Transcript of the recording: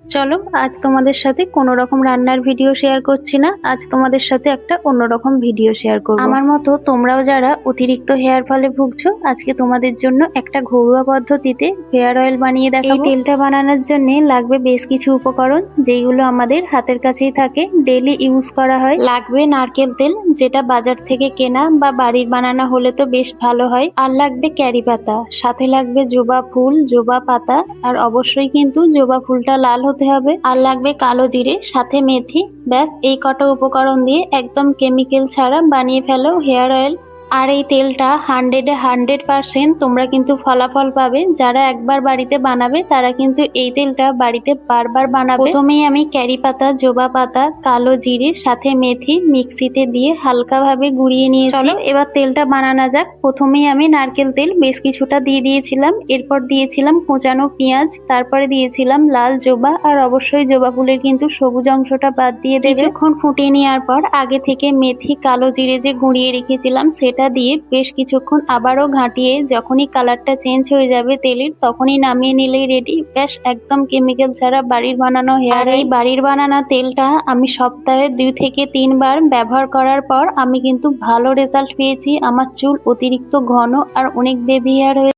চলো আজ তোমাদের সাথে কোনো রকম রান্নার ভিডিও শেয়ার করছি না, আজ তোমাদের সাথে একটা অন্যরকম ভিডিও শেয়ার করব। আমার মতো তোমরাও যারা অতিরিক্ত হেয়ার ফলে ভুগছো, আজকে তোমাদের জন্য একটা ঘরোয়া পদ্ধতিতে হেয়ার অয়েল বানিয়ে দেখাবো। এই তেলটা বানানোর জন্য লাগবে বেশ কিছু উপকরণ, যেগুলো আমাদের হাতের কাছেই থাকে, ডেইলি ইউজ করা হয়। লাগবে নারকেল তেল, যেটা বাজার থেকে কেনা বা বাড়ির বানানো হলে তো বেশ ভালো হয়। আর লাগবে ক্যারি পাতা, সাথে লাগবে জবা ফুল, জবা পাতা, আর অবশ্যই কিন্তু জবা ফুলটা লাল হতে হবে। আর লাগবে কালো জিরে, সাথে মেথি। ব্যাস এই কটা উপকরণ দিয়ে একদম কেমিক্যাল ছাড়া বানিয়ে ফেলো হেয়ার অয়েল। আর এই তেলটা 100% তোমরা কিন্তু ফলাফল পাবে। যারা একবার বাড়িতে বানাবে তারা কিন্তু এই তেলটা বাড়িতে বারবার বানাবে। প্রথমেই আমি ক্যারি পাতা, জবা পাতা, কালো জিরে সাথে মেথি মিক্সিতে দিয়ে হালকাভাবে গুঁড়িয়ে নিয়েছি। চলো এবার তেলটা বানানো যাক। প্রথমেই আমি নারকেল তেল বেশ কিছুটা দিয়ে দিয়েছিলাম, এরপর দিয়েছিলাম কোঁচানো পেঁয়াজ, তারপরে দিয়েছিলাম লাল জবা, আর অবশ্যই জবা ফুলের কিন্তু সবুজ অংশটা বাদ দিয়ে দেবে। কিছুক্ষণ ফুটিয়ে নেওয়ার পর আগে থেকে মেথি, কালো জিরে যে গুঁড়িয়ে রেখেছিলাম সেটা দিয়ে বেশ কিছুক্ষণ আবারও ঘাঁটিয়ে যখনই কালারটা চেঞ্জ হয়ে যাবে তেলের, তখনই নামিয়ে নিলেই রেডি। ব্যাস একদম কেমিক্যাল ছাড়া বাড়ির বানানো হেয়ার। এই বাড়ির বানানো তেলটা আমি সপ্তাহে 2 থেকে 3 বার ব্যবহার করার পর আমি কিন্তু ভালো রেজাল্ট পেয়েছি। আমার চুল অতিরিক্ত ঘন আর অনেক বেবি হেয়ার হয়ে